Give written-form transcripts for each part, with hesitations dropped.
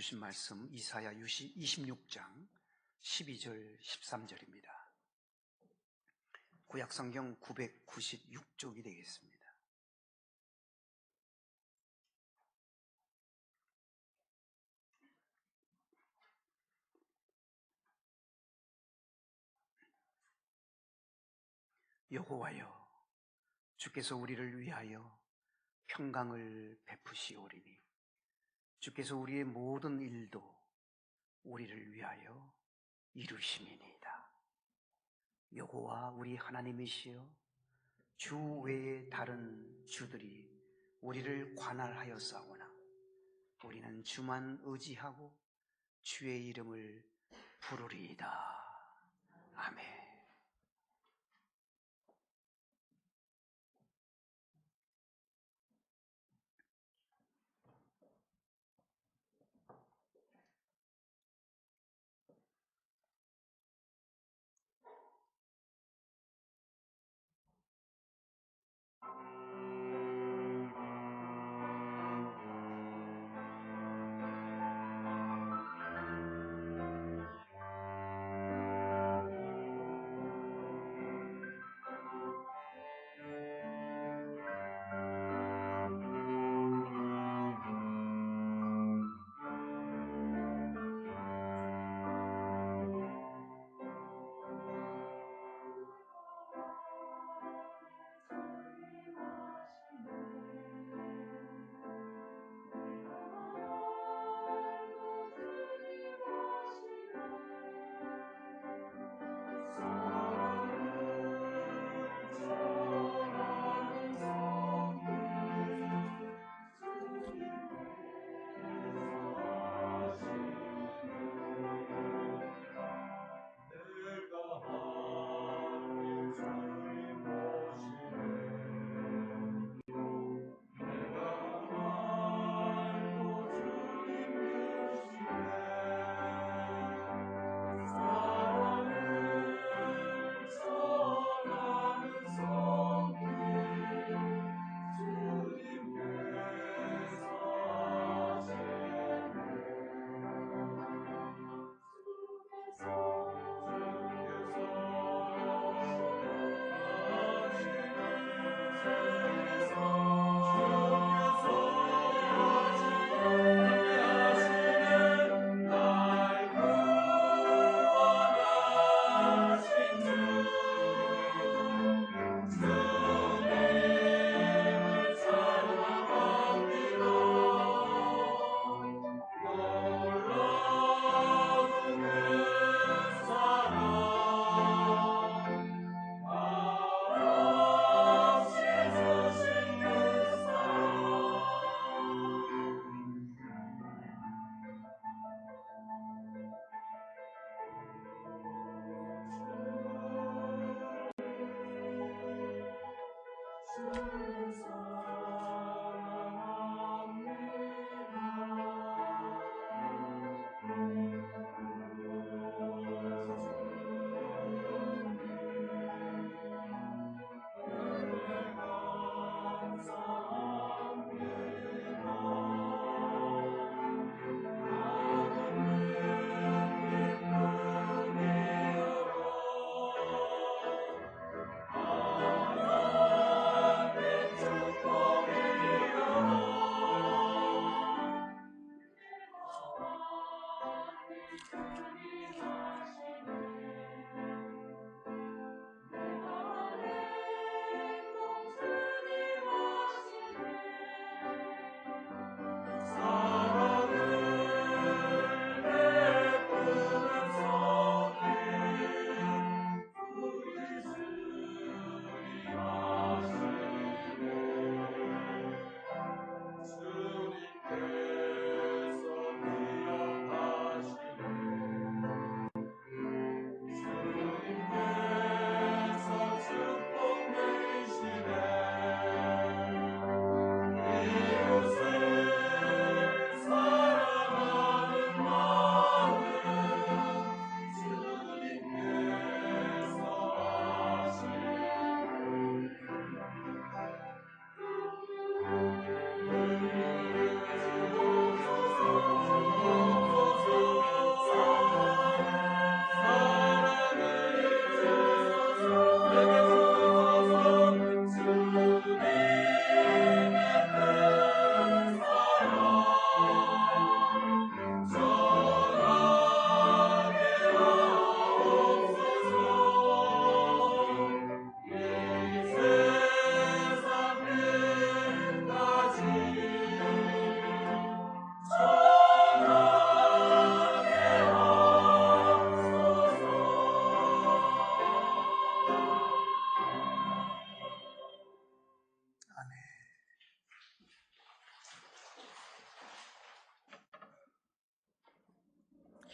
주신 말씀 이사야 26장 12절 13절입니다. 구약성경 996쪽이 되겠습니다. 여호와여, 주께서 우리를 위하여 평강을 베푸시오리니 주께서 우리의 모든 일도 우리를 위하여 이루심이니이다. 여호와 우리 하나님이시여, 주 외에 다른 주들이 우리를 관할하였사오나 우리는 주만 의지하고 주의 이름을 부르리이다. 아멘.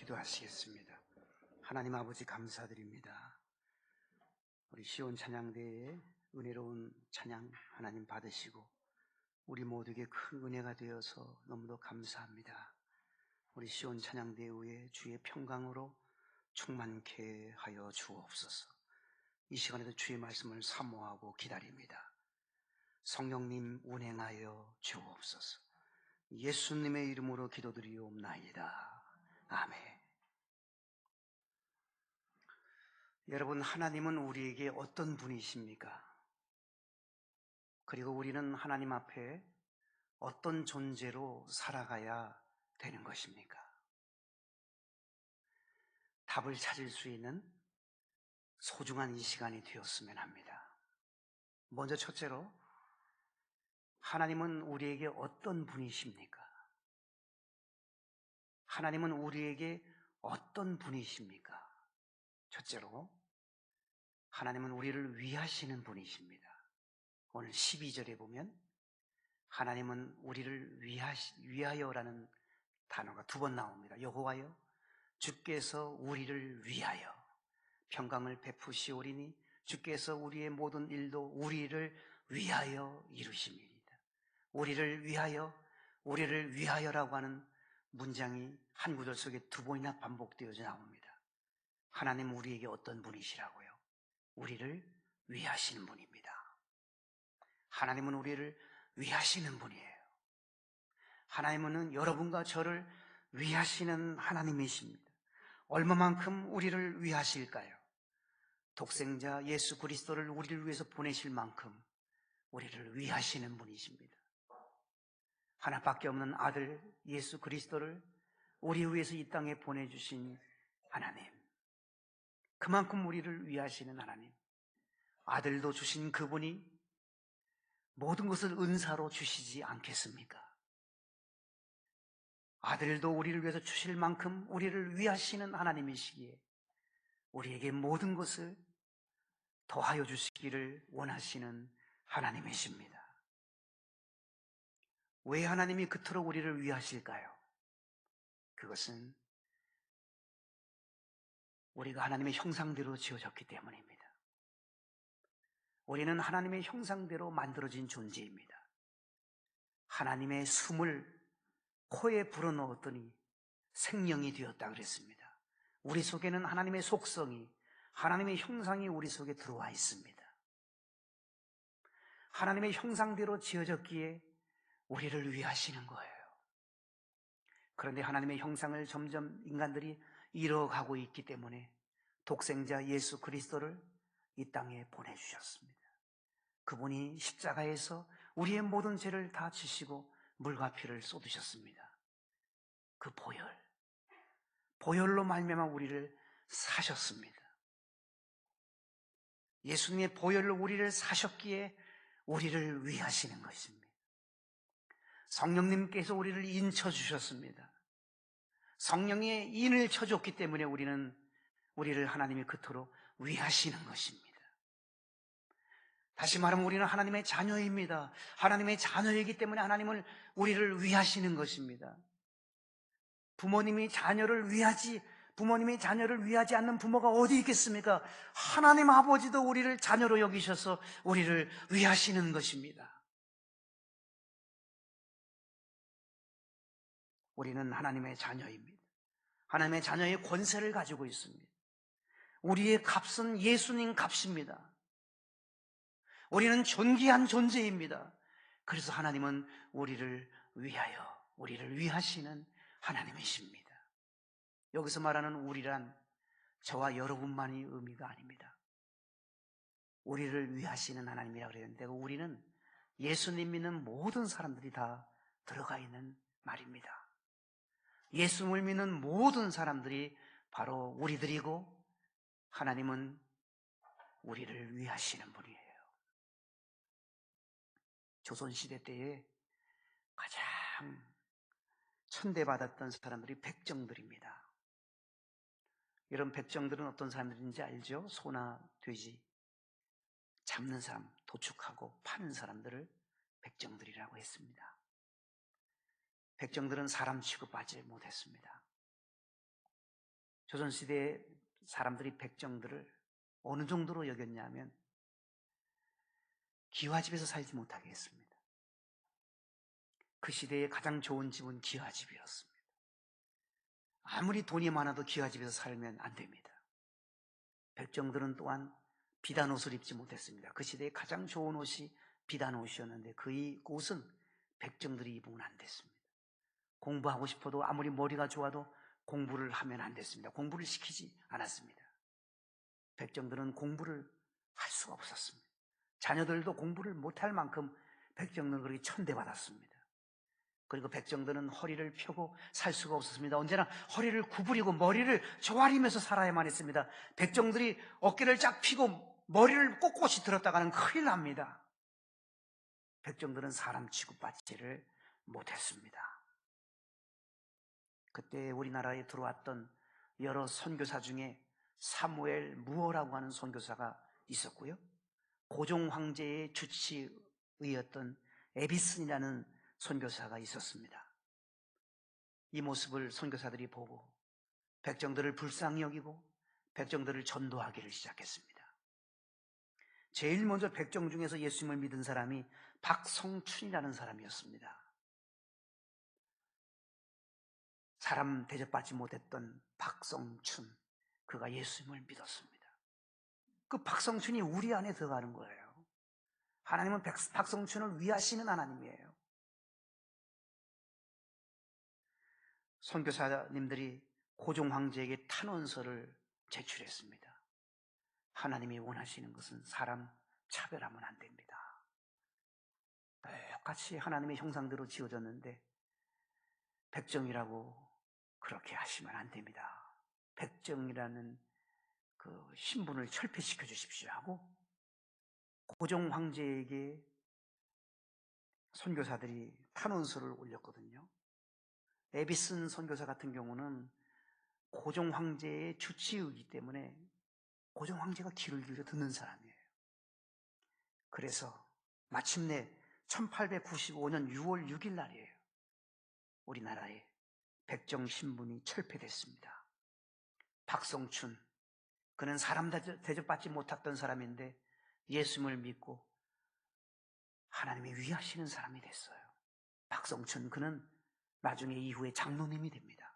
기도하시겠습니다. 하나님 아버지 감사드립니다. 우리 시온 찬양대의 은혜로운 찬양 하나님 받으시고 우리 모두에게 큰 은혜가 되어서 너무도 감사합니다. 우리 시온 찬양대 위에 주의 평강으로 충만케 하여 주옵소서. 이 시간에도 주의 말씀을 사모하고 기다립니다. 성령님 운행하여 주옵소서. 예수님의 이름으로 기도드리옵나이다. 아멘. 여러분, 하나님은 우리에게 어떤 분이십니까? 그리고 우리는 하나님 앞에 어떤 존재로 살아가야 되는 것입니까? 답을 찾을 수 있는 소중한 이 시간이 되었으면 합니다. 먼저 첫째로, 하나님은 우리에게 어떤 분이십니까? 하나님은 우리에게 어떤 분이십니까? 첫째로, 하나님은 우리를 위하시는 분이십니다. 오늘 12절에 보면 하나님은 우리를 위하여라는 단어가 2번 나옵니다. 여호와여 주께서 우리를 위하여 평강을 베푸시오리니 주께서 우리의 모든 일도 우리를 위하여 이루심이니이다. 우리를 위하여라고 하는 문장이 한 구절 속에 2번이나 반복되어져 나옵니다. 하나님 우리에게 어떤 분이시라고요? 우리를 위하시는 분입니다. 하나님은 우리를 위하시는 분이에요. 하나님은 여러분과 저를 위하시는 하나님이십니다. 얼마만큼 우리를 위하실까요? 독생자 예수 그리스도를 우리를 위해서 보내실 만큼 우리를 위하시는 분이십니다. 하나밖에 없는 아들 예수 그리스도를 우리 위해서 이 땅에 보내주신 하나님, 그만큼 우리를 위하시는 하나님, 아들도 주신 그분이 모든 것을 은사로 주시지 않겠습니까? 아들도 우리를 위해서 주실 만큼 우리를 위하시는 하나님이시기에 우리에게 모든 것을 더하여 주시기를 원하시는 하나님이십니다. 왜 하나님이 그토록 우리를 위하실까요? 그것은 우리가 하나님의 형상대로 지어졌기 때문입니다. 우리는 하나님의 형상대로 만들어진 존재입니다. 하나님의 숨을 코에 불어넣었더니 생명이 되었다 그랬습니다. 우리 속에는 하나님의 속성이, 하나님의 형상이 우리 속에 들어와 있습니다. 하나님의 형상대로 지어졌기에 우리를 위하시는 거예요. 그런데 하나님의 형상을 점점 인간들이 잃어가고 있기 때문에 독생자 예수 그리스도를 이 땅에 보내주셨습니다. 그분이 십자가에서 우리의 모든 죄를 다 지시고 물과 피를 쏟으셨습니다. 그 보혈로 말미암아 우리를 사셨습니다. 예수님의 보혈로 우리를 사셨기에 우리를 위하시는 것입니다. 성령님께서 우리를 인쳐 주셨습니다. 성령의 인을 쳐줬기 때문에 우리를 하나님이 그토록 위하시는 것입니다. 다시 말하면 우리는 하나님의 자녀입니다. 하나님의 자녀이기 때문에 우리를 위하시는 것입니다. 부모님이 자녀를 위하지 않는 부모가 어디 있겠습니까? 하나님 아버지도 우리를 자녀로 여기셔서 우리를 위하시는 것입니다. 우리는 하나님의 자녀입니다. 하나님의 자녀의 권세를 가지고 있습니다. 우리의 값은 예수님 값입니다. 우리는 존귀한 존재입니다. 그래서 하나님은 우리를 위하시는 하나님이십니다. 여기서 말하는 우리란 저와 여러분만이 의미가 아닙니다. 우리를 위하시는 하나님이라고 그랬는데 우리는 예수님 믿는 모든 사람들이 다 들어가 있는 말입니다. 예수님을 믿는 모든 사람들이 바로 우리들이고 하나님은 우리를 위하시는 분이에요. 조선시대 때에 가장 천대받았던 사람들이 백정들입니다. 이런 백정들은 어떤 사람들인지 알죠? 소나 돼지 잡는 사람, 도축하고 파는 사람들을 백정들이라고 했습니다. 백정들은 사람 취급하지 못했습니다. 조선시대의 사람들이 백정들을 어느 정도로 여겼냐면 기와집에서 살지 못하게 했습니다. 그 시대의 가장 좋은 집은 기와집이었습니다. 아무리 돈이 많아도 기와집에서 살면 안 됩니다. 백정들은 또한 비단 옷을 입지 못했습니다. 그 시대의 가장 좋은 옷이 비단 옷이었는데 그 옷은 백정들이 입으면 안 됐습니다. 공부하고 싶어도 아무리 머리가 좋아도 공부를 하면 안 됐습니다. 공부를 시키지 않았습니다. 백정들은 공부를 할 수가 없었습니다. 자녀들도 공부를 못할 만큼 백정들은 그렇게 천대받았습니다. 그리고 백정들은 허리를 펴고 살 수가 없었습니다. 언제나 허리를 구부리고 머리를 조아리면서 살아야만 했습니다. 백정들이 어깨를 쫙 펴고 머리를 꼿꼿이 들었다가는 큰일 납니다. 백정들은 사람 취급받지를 못했습니다. 그때 우리나라에 들어왔던 여러 선교사 중에 사무엘 무어라고 하는 선교사가 있었고요. 고종 황제의 주치의였던 에비슨이라는 선교사가 있었습니다. 이 모습을 선교사들이 보고 백정들을 불쌍히 여기고 백정들을 전도하기를 시작했습니다. 제일 먼저 백정 중에서 예수님을 믿은 사람이 박성춘이라는 사람이었습니다. 사람 대접받지 못했던 박성춘, 그가 예수님을 믿었습니다. 그 박성춘이 우리 안에 들어가는 거예요. 하나님은 박성춘을 위하시는 하나님이에요. 선교사님들이 고종 황제에게 탄원서를 제출했습니다. 하나님이 원하시는 것은 사람 차별하면 안 됩니다. 똑같이 하나님의 형상대로 지어졌는데 백정이라고 그렇게 하시면 안 됩니다. 백정이라는 그 신분을 철폐시켜 주십시오 하고 고종 황제에게 선교사들이 탄원서를 올렸거든요. 에비슨 선교사 같은 경우는 고종 황제의 주치의이기 때문에 고종 황제가 귀를 기울여 듣는 사람이에요. 그래서 마침내 1895년 6월 6일 날이에요. 우리나라에 백정 신분이 철폐됐습니다. 박성춘, 그는 사람 대접받지 못했던 사람인데 예수님을 믿고 하나님이 위하시는 사람이 됐어요. 박성춘, 그는 나중에 이후에 장로님이 됩니다.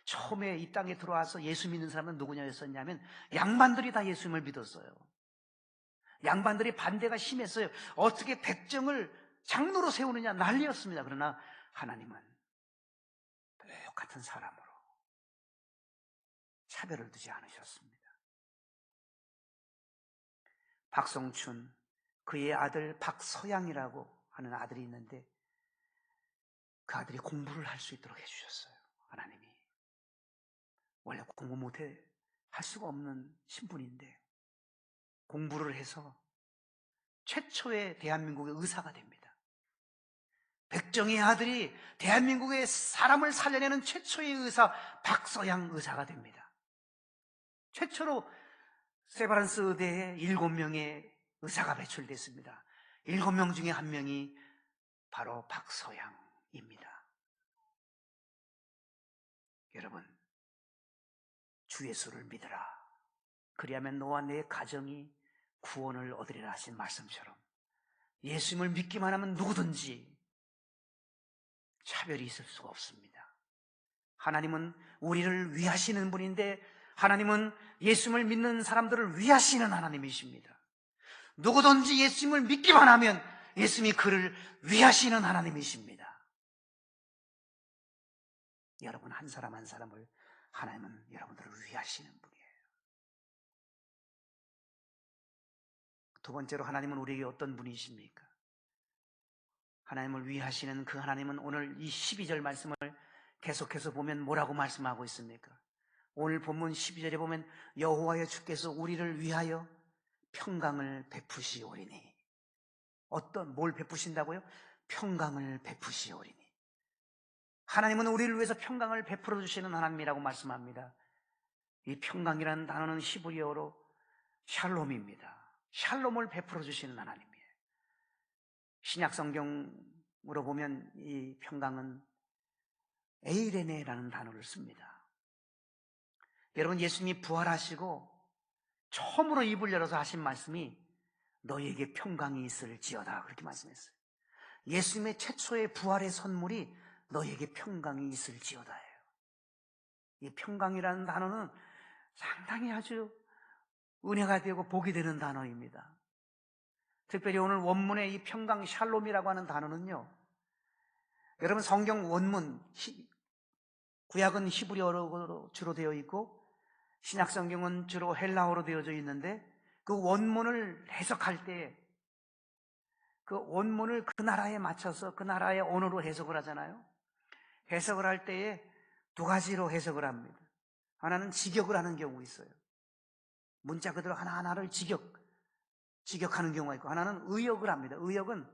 처음에 이 땅에 들어와서 예수 믿는 사람은 누구냐였었냐면 양반들이 다 예수님을 믿었어요. 양반들이 반대가 심했어요. 어떻게 백정을 장로로 세우느냐 난리였습니다. 그러나 하나님은 똑같은 사람으로 차별을 두지 않으셨습니다. 박성춘, 그의 아들 박서양이라고 하는 아들이 있는데 그 아들이 공부를 할 수 있도록 해주셨어요. 하나님이. 원래 공부 못해 할 수가 없는 신분인데 공부를 해서 최초의 대한민국의 의사가 됩니다. 백정의 아들이 대한민국의 사람을 살려내는 최초의 의사 박서양 의사가 됩니다. 최초로 세바란스 의대에 7명의 의사가 배출됐습니다. 7명 중에 한 명이 바로 박서양입니다. 여러분, 주 예수를 믿으라. 그리하면 너와 내 가정이 구원을 얻으리라 하신 말씀처럼 예수님을 믿기만 하면 누구든지 차별이 있을 수가 없습니다. 하나님은 우리를 위하시는 분인데 하나님은 예수님을 믿는 사람들을 위하시는 하나님이십니다. 누구든지 예수님을 믿기만 하면 예수님이 그를 위하시는 하나님이십니다. 여러분 한 사람 한 사람을 하나님은 여러분들을 위하시는 분이에요. 두 번째로 하나님은 우리에게 어떤 분이십니까? 하나님을 위하시는 그 하나님은 오늘 이 12절 말씀을 계속해서 보면 뭐라고 말씀하고 있습니까? 오늘 본문 12절에 보면 여호와여 주께서 우리를 위하여 평강을 베푸시오리니. 뭘 베푸신다고요? 평강을 베푸시오리니. 하나님은 우리를 위해서 평강을 베풀어 주시는 하나님이라고 말씀합니다. 이 평강이라는 단어는 히브리어로 샬롬입니다. 샬롬을 베풀어 주시는 하나님이에요. 신약 성경으로 보면 이 평강은 에이레네라는 단어를 씁니다. 여러분, 예수님이 부활하시고 처음으로 입을 열어서 하신 말씀이 너희에게 평강이 있을지어다, 그렇게 말씀했어요. 예수님의 최초의 부활의 선물이 너희에게 평강이 있을지어다예요. 이 평강이라는 단어는 상당히 아주 은혜가 되고 복이 되는 단어입니다. 특별히 오늘 원문의 이 평강 샬롬이라고 하는 단어는요, 여러분 성경 원문, 구약은 히브리어로 주로 되어 있고 신약 성경은 주로 헬라어로 되어져 있는데, 그 원문을 해석할 때 그 원문을 그 나라에 맞춰서 그 나라의 언어로 해석을 하잖아요. 해석을 할 때에 두 가지로 해석을 합니다. 하나는 직역을 하는 경우 있어요. 문자 그대로 하나하나를 직역하는 경우가 있고, 하나는 의역을 합니다. 의역은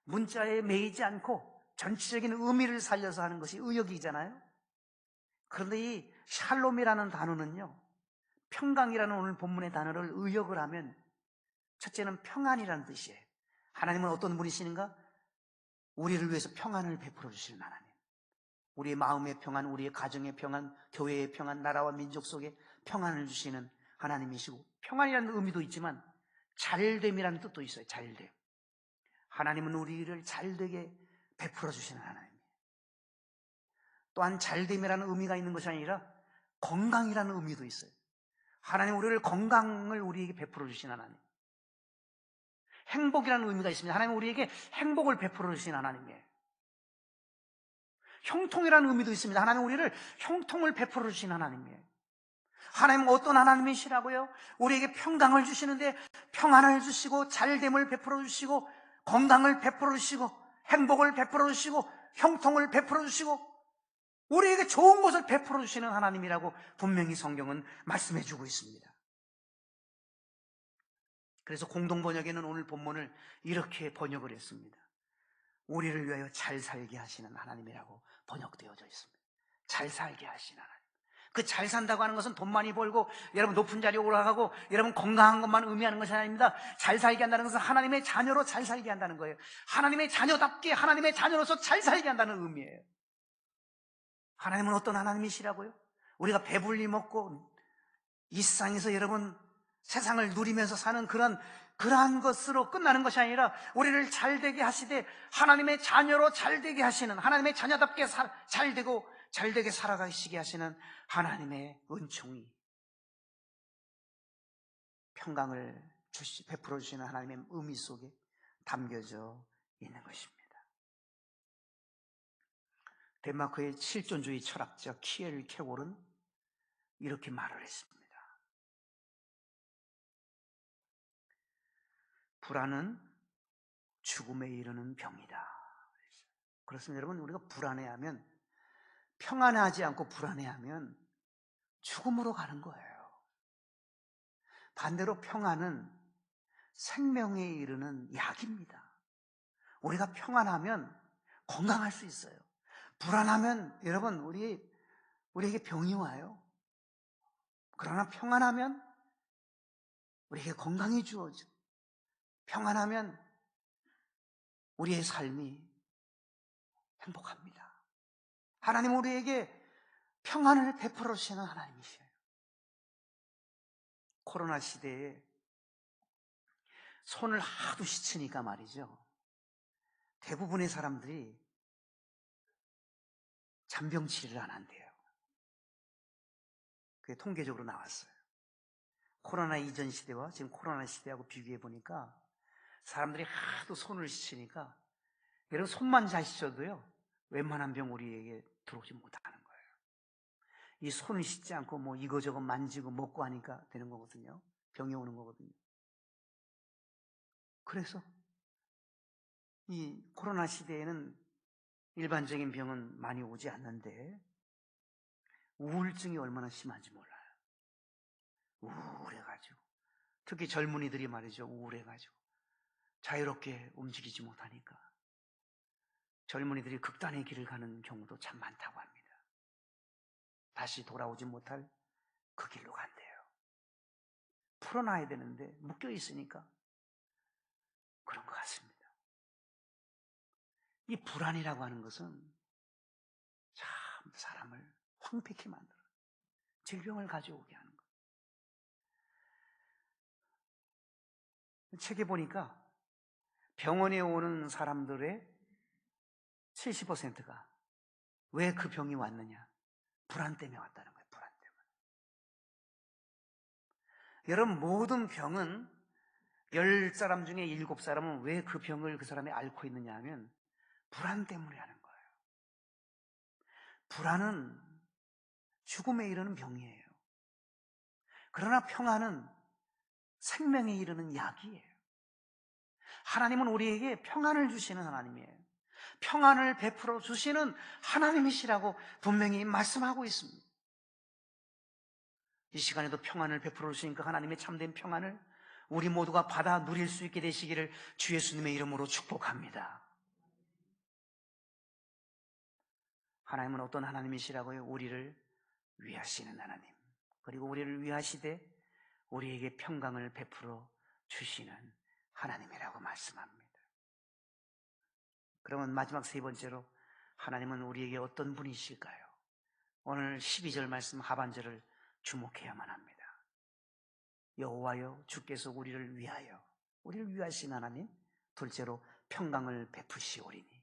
문자에 매이지 않고 전체적인 의미를 살려서 하는 것이 의역이잖아요. 그런데 이 샬롬이라는 단어는요, 평강이라는 오늘 본문의 단어를 의역을 하면 첫째는 평안이라는 뜻이에요. 하나님은 어떤 분이시는가? 우리를 위해서 평안을 베풀어 주시는 하나님. 우리의 마음의 평안, 우리의 가정의 평안, 교회의 평안, 나라와 민족 속에 평안을 주시는 하나님이시고, 평안이라는 의미도 있지만 잘됨이라는 뜻도 있어요. 잘됨. 하나님은 우리를 잘되게 베풀어 주시는 하나님이에요. 또한 잘됨이라는 의미가 있는 것이 아니라 건강이라는 의미도 있어요. 하나님 우리를 건강을 우리에게 베풀어 주신 하나님. 행복이라는 의미가 있습니다. 하나님 우리에게 행복을 베풀어 주신 하나님이에요. 형통이라는 의미도 있습니다. 하나님 우리를 형통을 베풀어 주신 하나님이에요. 하나님은 어떤 하나님이시라고요? 우리에게 평강을 주시는데 평안을 주시고 잘됨을 베풀어 주시고 건강을 베풀어 주시고 행복을 베풀어 주시고 형통을 베풀어 주시고 우리에게 좋은 것을 베풀어 주시는 하나님이라고 분명히 성경은 말씀해 주고 있습니다. 그래서 공동번역에는 오늘 본문을 이렇게 번역을 했습니다. 우리를 위하여 잘 살게 하시는 하나님이라고 번역되어져 있습니다. 잘 살게 하시는 하나님. 그 잘 산다고 하는 것은 돈 많이 벌고 여러분 높은 자리에 올라가고 여러분 건강한 것만 의미하는 것이 아닙니다. 잘 살게 한다는 것은 하나님의 자녀로 잘 살게 한다는 거예요. 하나님의 자녀답게 하나님의 자녀로서 잘 살게 한다는 의미예요. 하나님은 어떤 하나님이시라고요? 우리가 배불리 먹고 이 세상에서 여러분 세상을 누리면서 사는 그러한 것으로 끝나는 것이 아니라 우리를 잘되게 하시되 하나님의 자녀로 잘되게 하시는, 하나님의 자녀답게 잘되게 살아가시게 하시는 하나님의 은총이, 평강을 베풀어 주시는 하나님의 의미 속에 담겨져 있는 것입니다. 덴마크의 실존주의 철학자 키엘 케골은 이렇게 말을 했습니다. 불안은 죽음에 이르는 병이다. 그렇습니다. 여러분, 우리가 불안해하면, 평안하지 않고 불안해하면 죽음으로 가는 거예요. 반대로 평안은 생명에 이르는 약입니다. 우리가 평안하면 건강할 수 있어요. 불안하면 여러분 우리에게 병이 와요. 그러나 평안하면 우리에게 건강이 주어져. 평안하면 우리의 삶이 행복합니다. 하나님 우리에게 평안을 베풀어 주시는 하나님이셔요. 코로나 시대에 손을 하도 씻으니까 말이죠, 대부분의 사람들이 잔병 치료를 안 한대요. 그게 통계적으로 나왔어요. 코로나 이전 시대와 지금 코로나 시대하고 비교해 보니까 사람들이 하도 손을 씻으니까 여러분 손만 잘 씻어도요 웬만한 병 우리에게 들어오지 못하는 거예요. 이 손을 씻지 않고 뭐 이거저거 만지고 먹고 하니까 되는 거거든요. 병이 오는 거거든요. 그래서 이 코로나 시대에는 일반적인 병은 많이 오지 않는데 우울증이 얼마나 심한지 몰라요. 우울해가지고, 특히 젊은이들이 말이죠, 우울해가지고 자유롭게 움직이지 못하니까 젊은이들이 극단의 길을 가는 경우도 참 많다고 합니다. 다시 돌아오지 못할 그 길로 간대요. 풀어놔야 되는데 묶여 있으니까 그런 것 같습니다. 이 불안이라고 하는 것은 참 사람을 황폐케 만들어 질병을 가져오게 하는 거예요. 책에 보니까 병원에 오는 사람들의 70%가 왜 그 병이 왔느냐? 불안 때문에 왔다는 거예요. 불안 때문에. 여러분, 모든 병은 10사람 중에 7사람은 왜 그 병을 그 사람이 앓고 있느냐 하면 불안 때문에 하는 거예요. 불안은 죽음에 이르는 병이에요. 그러나 평안은 생명에 이르는 약이에요. 하나님은 우리에게 평안을 주시는 하나님이에요. 평안을 베풀어 주시는 하나님이시라고 분명히 말씀하고 있습니다. 이 시간에도 평안을 베풀어 주시니까 하나님의 참된 평안을 우리 모두가 받아 누릴 수 있게 되시기를 주 예수님의 이름으로 축복합니다. 하나님은 어떤 하나님이시라고요? 우리를 위하시는 하나님, 그리고 우리를 위하시되 우리에게 평강을 베풀어 주시는 하나님이라고 말씀합니다. 그러면 마지막 세 번째로 하나님은 우리에게 어떤 분이실까요? 오늘 12절 말씀 하반절을 주목해야만 합니다. 여호와여, 주께서 우리를 위하여, 우리를 위하신 하나님. 둘째로 평강을 베푸시오리니.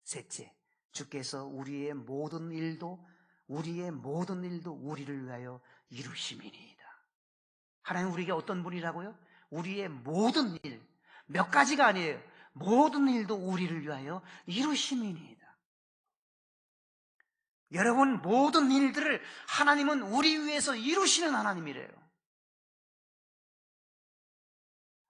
셋째, 주께서 우리의 모든 일도 우리를 위하여 이루심이니이다. 하나님 우리에게 어떤 분이라고요? 우리의 모든 일, 몇 가지가 아니에요. 모든 일도 우리를 위하여 이루심이니이다. 여러분, 모든 일들을 하나님은 우리 위해서 이루시는 하나님이래요.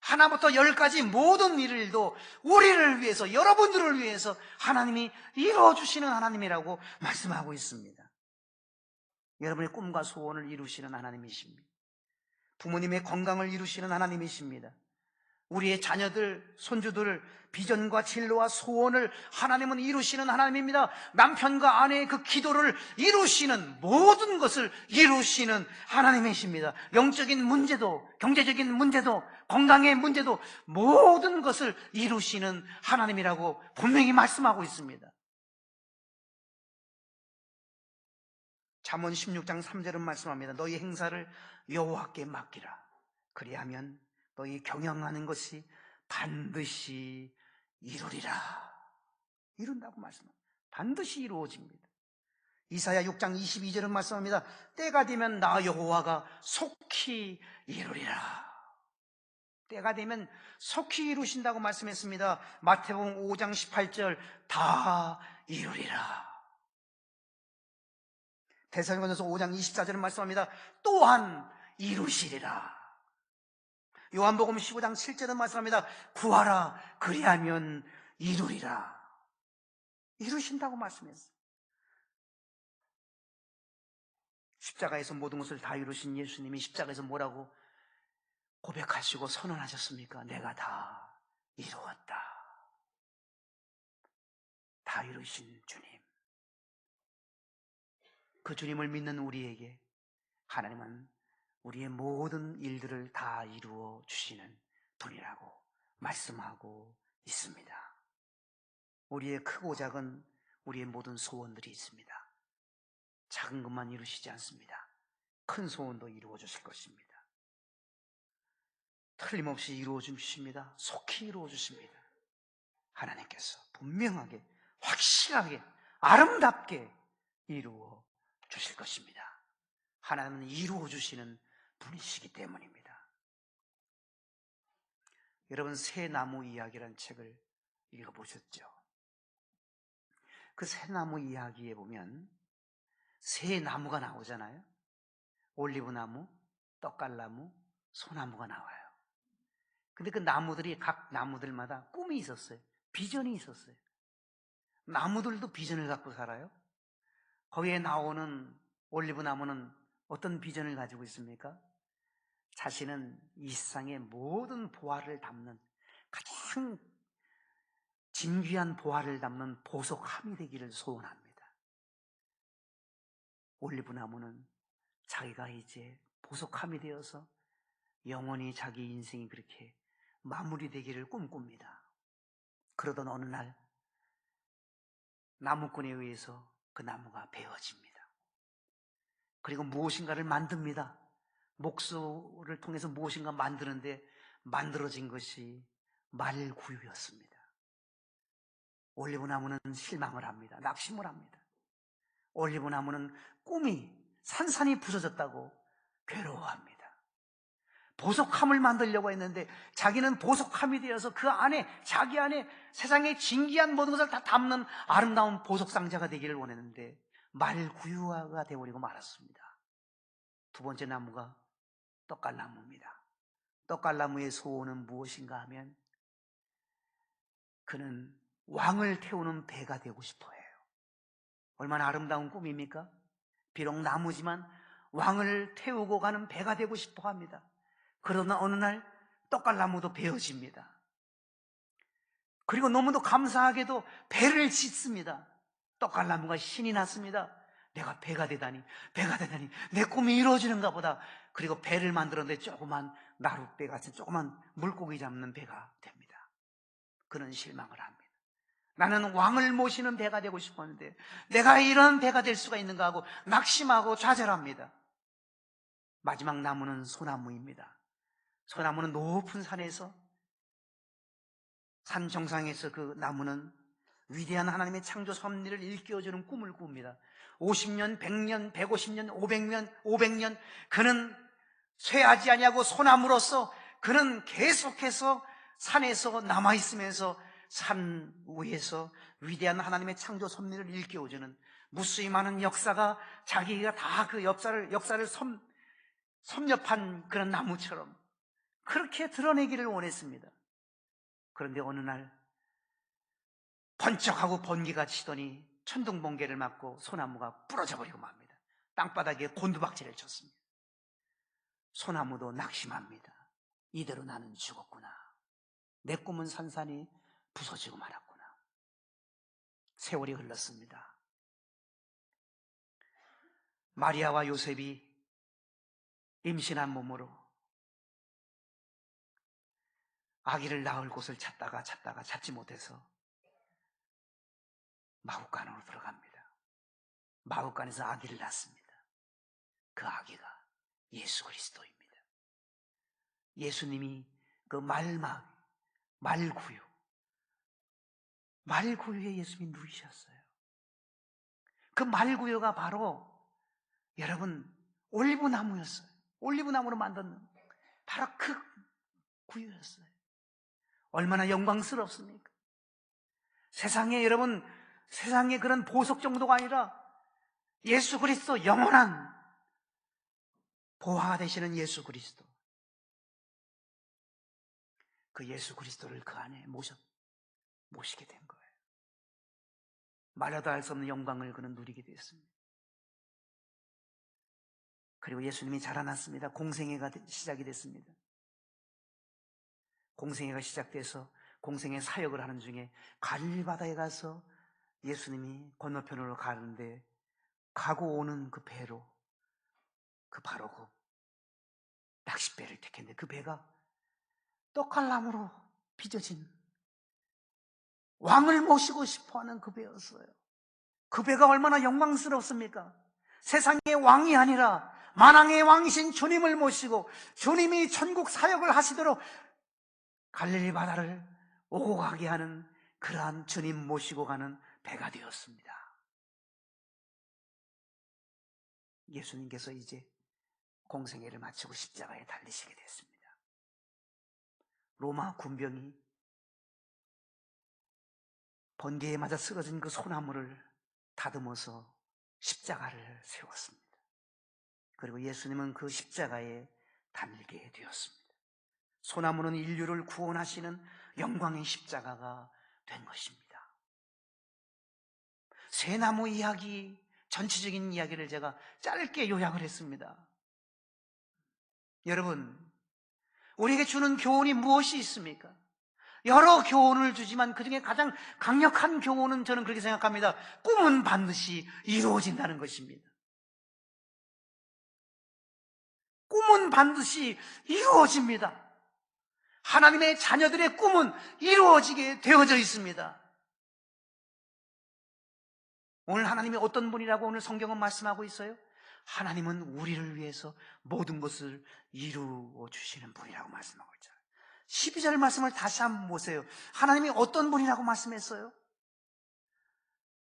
하나부터 10까지 모든 일도 우리를 위해서, 여러분들을 위해서 하나님이 이루어주시는 하나님이라고 말씀하고 있습니다. 여러분의 꿈과 소원을 이루시는 하나님이십니다. 부모님의 건강을 이루시는 하나님이십니다. 우리의 자녀들, 손주들 비전과 진로와 소원을 하나님은 이루시는 하나님입니다. 남편과 아내의 그 기도를 이루시는, 모든 것을 이루시는 하나님이십니다. 영적인 문제도, 경제적인 문제도, 건강의 문제도 모든 것을 이루시는 하나님이라고 분명히 말씀하고 있습니다. 잠언 16장 3절은 말씀합니다. 너희 행사를 여호와께 맡기라. 그리하면 너희 경영하는 것이 반드시 이루리라. 이룬다고 말씀합니다. 반드시 이루어집니다. 이사야 6장 22절은 말씀합니다. 때가 되면 나 여호와가 속히 이루리라. 때가 되면 속히 이루신다고 말씀했습니다. 마태복음 5장 18절 다 이루리라. 데살로니가전서 5장 24절은 말씀합니다. 또한 이루시리라. 요한복음 15장 7절은 말씀합니다. 구하라 그리하면 이루리라. 이루신다고 말씀했어요. 십자가에서 모든 것을 다 이루신 예수님이 십자가에서 뭐라고 고백하시고 선언하셨습니까? 내가 다 이루었다. 다 이루신 주님. 그 주님을 믿는 우리에게 하나님은 우리의 모든 일들을 다 이루어 주시는 분이라고 말씀하고 있습니다. 우리의 크고 작은 우리의 모든 소원들이 있습니다. 작은 것만 이루시지 않습니다. 큰 소원도 이루어 주실 것입니다. 틀림없이 이루어 주십니다. 속히 이루어 주십니다. 하나님께서 분명하게, 확실하게, 아름답게 이루어 주실 것입니다. 하나님은 이루어 주시는 분이시기 때문입니다. 여러분, 새 나무 이야기라는 책을 읽어보셨죠? 그 새 나무 이야기에 보면 새 나무가 나오잖아요. 올리브나무, 떡갈나무, 소나무가 나와요. 근데 그 나무들이 각 나무들마다 꿈이 있었어요. 비전이 있었어요. 나무들도 비전을 갖고 살아요. 거기에 나오는 올리브나무는 어떤 비전을 가지고 있습니까? 자신은 이 세상의 모든 보화를 담는, 가장 진귀한 보화를 담는 보석함이 되기를 소원합니다. 올리브나무는 자기가 이제 보석함이 되어서 영원히 자기 인생이 그렇게 마무리되기를 꿈꿉니다. 그러던 어느 날 나무꾼에 의해서 그 나무가 베어집니다. 그리고 무엇인가를 만듭니다. 목소를 통해서 무엇인가 만드는데 만들어진 것이 말구유였습니다. 올리브나무는 실망을 합니다. 낙심을 합니다. 올리브나무는 꿈이 산산이 부서졌다고 괴로워합니다. 보석함을 만들려고 했는데 자기는 보석함이 되어서 그 안에, 자기 안에 세상의 진귀한 모든 것을 다 담는 아름다운 보석상자가 되기를 원했는데 말구유화가 되어버리고 말았습니다. 두 번째 나무가 떡갈나무입니다. 떡갈나무의 소원은 무엇인가 하면 그는 왕을 태우는 배가 되고 싶어 해요. 얼마나 아름다운 꿈입니까? 비록 나무지만 왕을 태우고 가는 배가 되고 싶어 합니다. 그러나 어느 날 떡갈나무도 베어집니다. 그리고 너무도 감사하게도 배를 짓습니다. 떡갈나무가 신이 났습니다. 내가 배가 되다니 내 꿈이 이루어지는가 보다. 그리고 배를 만들었는데 조그만 나룻배 같은 조그만 물고기 잡는 배가 됩니다. 그는 실망을 합니다. 나는 왕을 모시는 배가 되고 싶었는데 내가 이런 배가 될 수가 있는가 하고 낙심하고 좌절합니다. 마지막 나무는 소나무입니다. 소나무는 높은 산에서, 산 정상에서 그 나무는 위대한 하나님의 창조 섭리를 일깨워주는 꿈을 꿉니다. 50년, 100년, 150년, 500년 그는 쇠하지 아니하고 소나무로서 그는 계속해서 산에서 남아있으면서 산 위에서 위대한 하나님의 창조 섭리를 일깨워주는 무수히 많은 역사가 자기가 다 그 역사를 섭렵한 그런 나무처럼 그렇게 드러내기를 원했습니다. 그런데 어느 날 번쩍하고 번개가 치더니 천둥번개를 맞고 소나무가 부러져 버리고 맙니다. 땅바닥에 곤두박질을 쳤습니다. 소나무도 낙심합니다. 이대로 나는 죽었구나. 내 꿈은 산산이 부서지고 말았구나. 세월이 흘렀습니다. 마리아와 요셉이 임신한 몸으로 아기를 낳을 곳을 찾다가 찾지 못해서 마구간으로 들어갑니다. 마구간에서 아기를 낳습니다. 그 아기가 예수 그리스도입니다. 예수님이 그 말구유에 예수님이 누이셨어요. 그 말구유가 바로 여러분 올리브나무였어요. 올리브나무로 만든 바로 그 구유였어요. 얼마나 영광스럽습니까? 세상에 여러분, 세상에 그런 보석 정도가 아니라 예수 그리스도, 영원한 보화가 되시는 예수 그리스도, 그 예수 그리스도를 그 안에 모시게 된 거예요. 말하다 할 수 없는 영광을 그는 누리게 됐습니다. 그리고 예수님이 자라났습니다. 공생애가 시작이 됐습니다. 공생애가 시작돼서 공생애 사역을 하는 중에 갈릴리 바다에 가서 예수님이 건너편으로 가는데 가고 오는 그 배로 바로 그 낚싯배를 택했는데 그 배가 떡갈나무로 빚어진 왕을 모시고 싶어하는 그 배였어요. 그 배가 얼마나 영광스럽습니까? 세상의 왕이 아니라 만왕의 왕이신 주님을 모시고 주님이 천국 사역을 하시도록 갈릴리 바다를 오고 가게 하는 그러한 주님 모시고 가는 배가 되었습니다. 예수님께서 이제 공생애를 마치고 십자가에 달리시게 됐습니다. 로마 군병이 번개에 맞아 쓰러진 그 소나무를 다듬어서 십자가를 세웠습니다. 그리고 예수님은 그 십자가에 달리게 되었습니다. 소나무는 인류를 구원하시는 영광의 십자가가 된 것입니다. 새 나무 이야기, 전체적인 이야기를 제가 짧게 요약을 했습니다. 여러분, 우리에게 주는 교훈이 무엇이 있습니까? 여러 교훈을 주지만 그중에 가장 강력한 교훈은 저는 그렇게 생각합니다. 꿈은 반드시 이루어진다는 것입니다. 꿈은 반드시 이루어집니다. 하나님의 자녀들의 꿈은 이루어지게 되어져 있습니다. 오늘 하나님이 어떤 분이라고 오늘 성경은 말씀하고 있어요? 하나님은 우리를 위해서 모든 것을 이루어 주시는 분이라고 말씀하고 있잖아요. 12절 말씀을 다시 한번 보세요. 하나님이 어떤 분이라고 말씀했어요?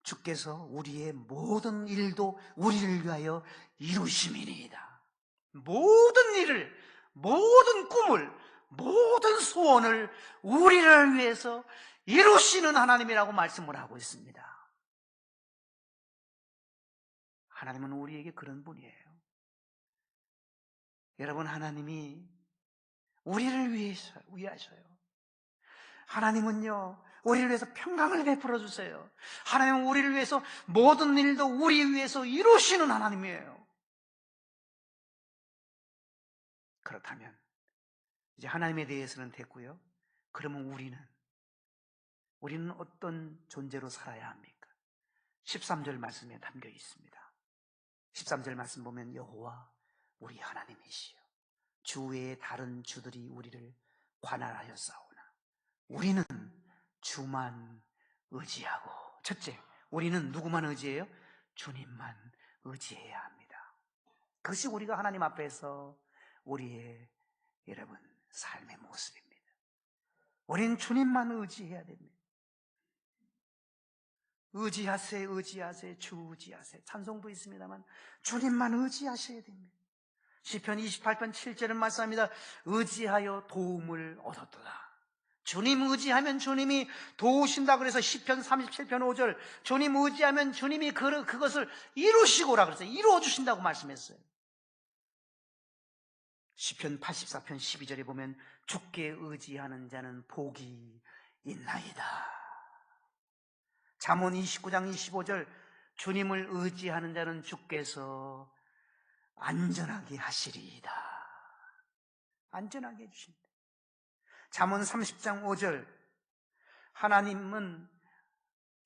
주께서 우리의 모든 일도 우리를 위하여 이루심이니이다. 모든 일을, 모든 꿈을, 모든 소원을 우리를 위해서 이루시는 하나님이라고 말씀을 하고 있습니다. 하나님은 우리에게 그런 분이에요. 여러분, 하나님이 우리를 위하셔요. 하나님은요, 우리를 위해서 평강을 베풀어 주세요. 하나님은 우리를 위해서 모든 일도 우리 위해서 이루시는 하나님이에요. 그렇다면 이제 하나님에 대해서는 됐고요. 그러면 우리는 어떤 존재로 살아야 합니까? 13절 말씀에 담겨 있습니다. 13절 말씀 보면 여호와 우리 하나님이시여 주 외에 다른 주들이 우리를 관할하여 싸우나 우리는 주만 의지하고, 첫째, 우리는 누구만 의지해요? 주님만 의지해야 합니다. 그것이 우리가 하나님 앞에서 우리의 여러분 삶의 모습입니다. 우리는 주님만 의지해야 됩니다. 의지하세, 의지하세, 주 의지하세. 찬송도 있습니다만 주님만 의지하셔야 됩니다. 시편 28편 7절은 말씀합니다. 의지하여 도움을 얻었도다. 주님 의지하면 주님이 도우신다 그래서 시편 37편 5절 주님 의지하면 주님이 그것을 이루시고라 그랬어요. 이루어 주신다고 말씀했어요. 시편 84편 12절에 보면 주께 의지하는 자는 복이 있나이다. 잠언 29장 25절 주님을 의지하는 자는 주께서 안전하게 하시리이다. 안전하게 해주신다. 잠언 30장 5절 하나님은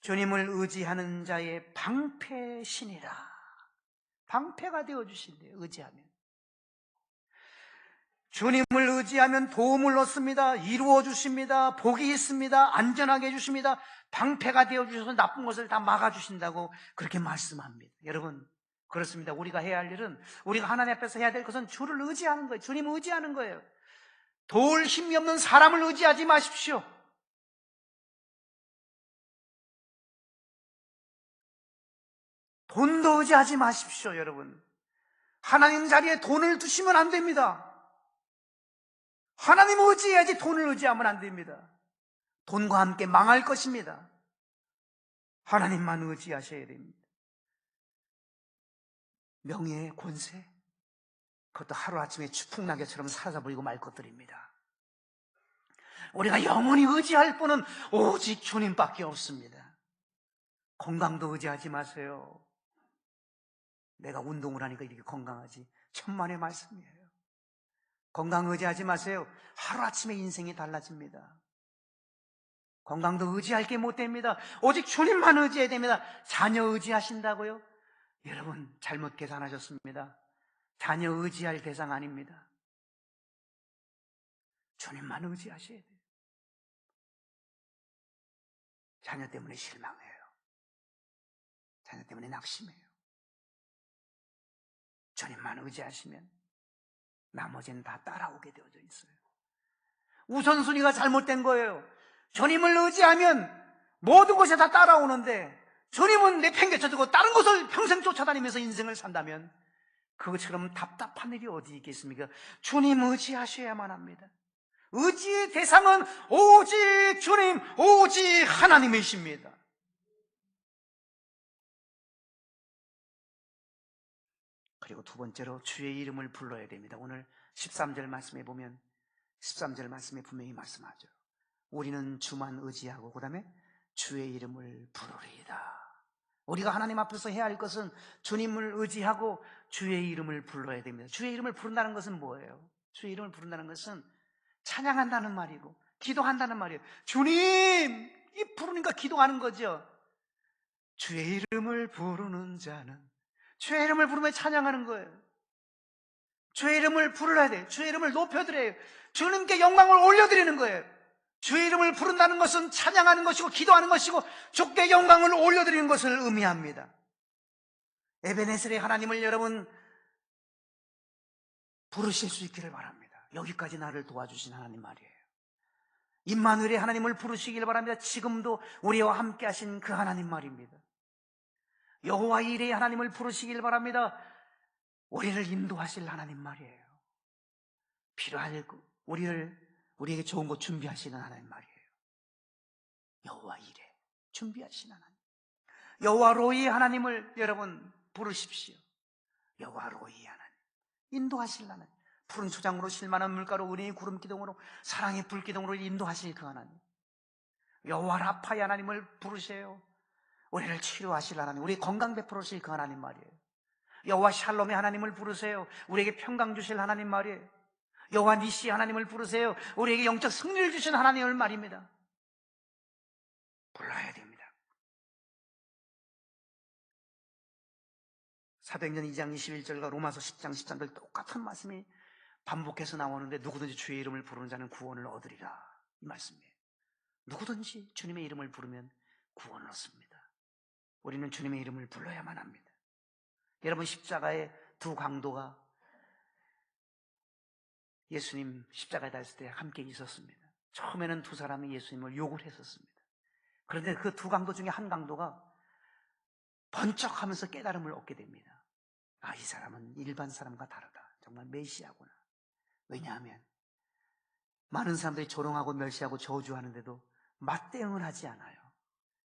주님을 의지하는 자의 방패신이라. 방패가 되어주신대요. 의지하면. 주님을 의지하면 도움을 얻습니다. 이루어 주십니다. 복이 있습니다. 안전하게 해주십니다. 방패가 되어주셔서 나쁜 것을 다 막아주신다고 그렇게 말씀합니다. 여러분, 그렇습니다. 우리가 해야 할 일은, 우리가 하나님 앞에서 해야 될 것은 주를 의지하는 거예요. 주님을 의지하는 거예요. 도울 힘이 없는 사람을 의지하지 마십시오. 돈도 의지하지 마십시오, 여러분. 하나님 자리에 돈을 두시면 안 됩니다. 하나님 의지해야지 돈을 의지하면 안 됩니다. 돈과 함께 망할 것입니다. 하나님만 의지하셔야 됩니다. 명예, 권세, 그것도 하루아침에 추풍낙엽처럼 사라져버리고 말 것들입니다. 우리가 영원히 의지할 분은 오직 주님밖에 없습니다. 건강도 의지하지 마세요. 내가 운동을 하니까 이렇게 건강하지. 천만의 말씀이에요. 건강 의지하지 마세요. 하루아침에 인생이 달라집니다. 건강도 의지할 게 못 됩니다. 오직 주님만 의지해야 됩니다. 자녀 의지하신다고요? 여러분, 잘못 계산하셨습니다. 자녀 의지할 대상 아닙니다. 주님만 의지하셔야 돼요. 자녀 때문에 실망해요. 자녀 때문에 낙심해요. 주님만 의지하시면 나머지는 다 따라오게 되어져 있어요. 우선순위가 잘못된 거예요. 주님을 의지하면 모든 것이 다 따라오는데 주님은 내팽개쳐두고 다른 것을 평생 쫓아다니면서 인생을 산다면 그것처럼 답답한 일이 어디 있겠습니까? 주님 의지하셔야만 합니다. 의지의 대상은 오직 주님, 오직 하나님이십니다. 그리고 두 번째로 주의 이름을 불러야 됩니다. 오늘 13절 말씀에 보면 13절 말씀에 분명히 말씀하죠. 우리는 주만 의지하고 그 다음에 주의 이름을 부르리이다. 우리가 하나님 앞에서 해야 할 것은 주님을 의지하고 주의 이름을 불러야 됩니다. 주의 이름을 부른다는 것은 뭐예요? 주의 이름을 부른다는 것은 찬양한다는 말이고 기도한다는 말이에요. 주님! 이 부르니까 기도하는 거죠. 주의 이름을 부르는 자는, 주의 이름을 부르면 찬양하는 거예요. 주의 이름을 부르야 돼요. 주의 이름을 높여드려요. 주님께 영광을 올려드리는 거예요. 주의 이름을 부른다는 것은 찬양하는 것이고 기도하는 것이고 주께 영광을 올려드리는 것을 의미합니다. 에베네셀의 하나님을 여러분 부르실 수 있기를 바랍니다. 여기까지 나를 도와주신 하나님 말이에요. 임마누엘의 하나님을 부르시길 바랍니다. 지금도 우리와 함께 하신 그 하나님 말입니다. 여호와 이레의 하나님을 부르시길 바랍니다. 우리를 인도하실 하나님 말이에요. 필요할 우리에게 좋은 것 준비하시는 하나님 말이에요. 여호와 이레 준비하시는 하나님. 여호와 로이의 하나님을 여러분 부르십시오. 여호와 로이의 하나님 인도하실 하나님. 푸른 초장으로 실만한 물가로 은혜의 구름 기둥으로 사랑의 불 기둥으로 인도하실 그 하나님. 여호와 라파의 하나님을 부르세요. 우리를 치료하실 하나님, 우리 건강 베풀으실 그 하나님 말이에요. 여호와 샬롬의 하나님을 부르세요. 우리에게 평강 주실 하나님 말이에요. 여호와 니시 하나님을 부르세요. 우리에게 영적 승리를 주신 하나님을 말입니다. 불러야 됩니다. 사도행전 2장 21절과 로마서 10장 13절 똑같은 말씀이 반복해서 나오는데 누구든지 주의 이름을 부르는 자는 구원을 얻으리라 이 말씀이에요. 누구든지 주님의 이름을 부르면 구원을 얻습니다. 우리는 주님의 이름을 불러야만 합니다. 여러분 십자가의 두 강도가 예수님 십자가에 달렸을 때 함께 있었습니다. 처음에는 두 사람이 예수님을 욕을 했었습니다. 그런데 그 두 강도 중에 한 강도가 번쩍하면서 깨달음을 얻게 됩니다. 아, 이 사람은 일반 사람과 다르다. 정말 메시아구나. 왜냐하면 많은 사람들이 조롱하고 멸시하고 저주하는데도 맞대응을 하지 않아요.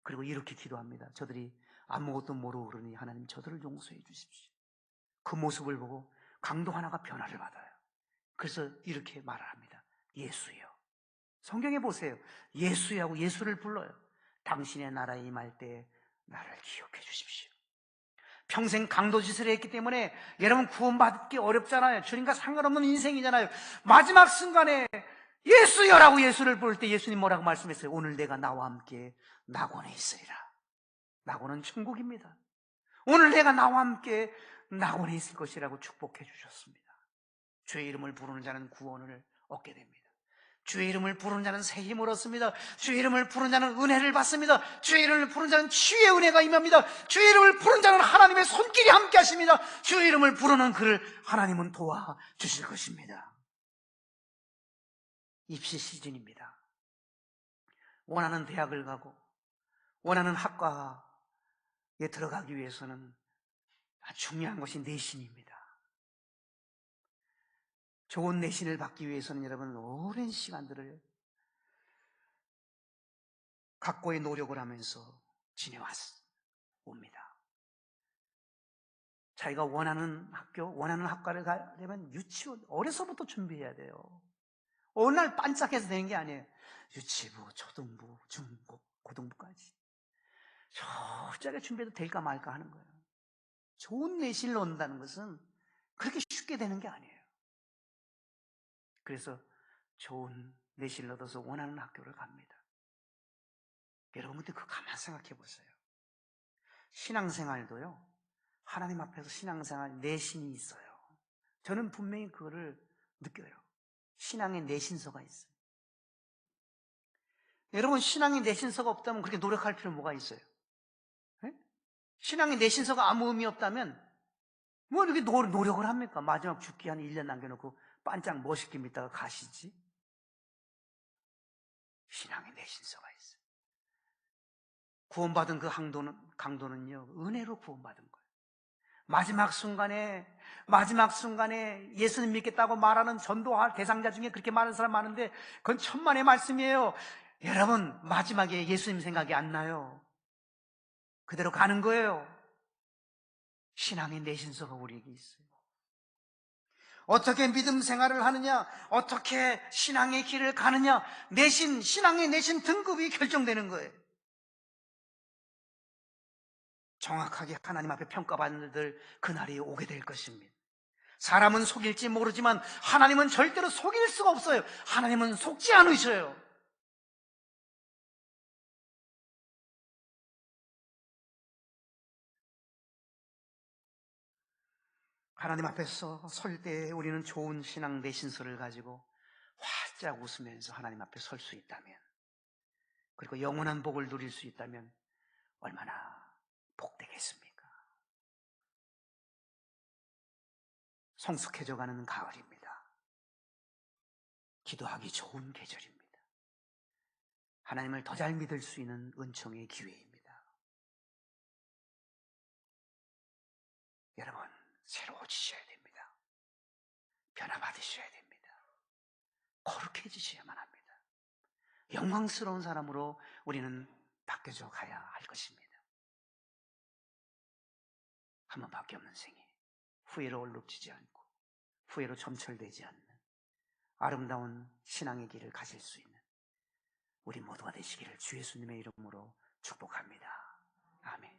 그리고 이렇게 기도합니다. 저들이 아무것도 모르고 그러니 하나님 저들을 용서해 주십시오. 그 모습을 보고 강도 하나가 변화를 받아요. 그래서 이렇게 말을 합니다. 예수여. 성경에 보세요. 예수하고 예수를 불러요. 당신의 나라에 임할 때 나를 기억해 주십시오. 평생 강도짓을 했기 때문에 여러분 구원받기 어렵잖아요. 주님과 상관없는 인생이잖아요. 마지막 순간에 예수여라고 예수를 부를 때 예수님 뭐라고 말씀했어요? 오늘 내가 나와 함께 낙원에 있으리라. 낙원은 천국입니다. 오늘 내가 나와 함께 낙원에 있을 것이라고 축복해 주셨습니다. 주의 이름을 부르는 자는 구원을 얻게 됩니다. 주의 이름을 부르는 자는 새 힘을 얻습니다. 주의 이름을 부르는 자는 은혜를 받습니다. 주의 이름을 부르는 자는 치유의 은혜가 임합니다. 주의 이름을 부르는 자는 하나님의 손길이 함께 하십니다. 주의 이름을 부르는 그를 하나님은 도와주실 것입니다. 입시 시즌입니다. 원하는 대학을 가고 원하는 학과에 들어가기 위해서는 중요한 것이 내신입니다. 좋은 내신을 받기 위해서는 여러분 오랜 시간들을 각고의 노력을 하면서 지내왔습니다. 자기가 원하는 학교, 원하는 학과를 가려면 유치원 어려서부터 준비해야 돼요. 어느 날 반짝해서 되는 게 아니에요. 유치부, 초등부, 중고, 고등부까지 철저하게 준비해도 될까 말까 하는 거예요. 좋은 내신을 얻는다는 것은 그렇게 쉽게 되는 게 아니에요. 그래서 좋은 내신을 얻어서 원하는 학교를 갑니다. 여러분들 그거 가만 생각해 보세요. 신앙생활도요, 하나님 앞에서 신앙생활 내신이 있어요. 저는 분명히 그거를 느껴요. 신앙의 내신서가 있어요. 여러분 신앙의 내신서가 없다면 그렇게 노력할 필요 뭐가 있어요? 네? 신앙의 내신서가 아무 의미 없다면 뭐 이렇게 노력을 합니까? 마지막 죽기 한 1년 남겨놓고 반짝 멋있게 믿다가 가시지? 신앙의 내신서가 있어요. 구원받은 그 강도는요, 은혜로 구원받은 거예요. 마지막 순간에 예수님 믿겠다고 말하는 전도할 대상자 중에 그렇게 많은 사람 많은데 그건 천만의 말씀이에요. 여러분 마지막에 예수님 생각이 안 나요. 그대로 가는 거예요. 신앙의 내신서가 우리에게 있어요. 어떻게 믿음 생활을 하느냐, 어떻게 신앙의 길을 가느냐, 신앙의 내신 등급이 결정되는 거예요. 정확하게 하나님 앞에 평가받는 그날이 오게 될 것입니다. 사람은 속일지 모르지만 하나님은 절대로 속일 수가 없어요. 하나님은 속지 않으셔요. 하나님 앞에서 설 때 우리는 좋은 신앙 내신서를 가지고 활짝 웃으면서 하나님 앞에 설 수 있다면 그리고 영원한 복을 누릴 수 있다면 얼마나 복되겠습니까? 성숙해져가는 가을입니다. 기도하기 좋은 계절입니다. 하나님을 더 잘 믿을 수 있는 은총의 기회입니다. 여러분, 새로워지셔야 됩니다. 변화받으셔야 됩니다. 거룩해지셔야만 합니다. 영광스러운 사람으로 우리는 바뀌어져 가야 할 것입니다. 한 번밖에 없는 생애, 후회로 얼룩지지 않고 후회로 점철되지 않는 아름다운 신앙의 길을 가실 수 있는 우리 모두가 되시기를 주 예수님의 이름으로 축복합니다. 아멘.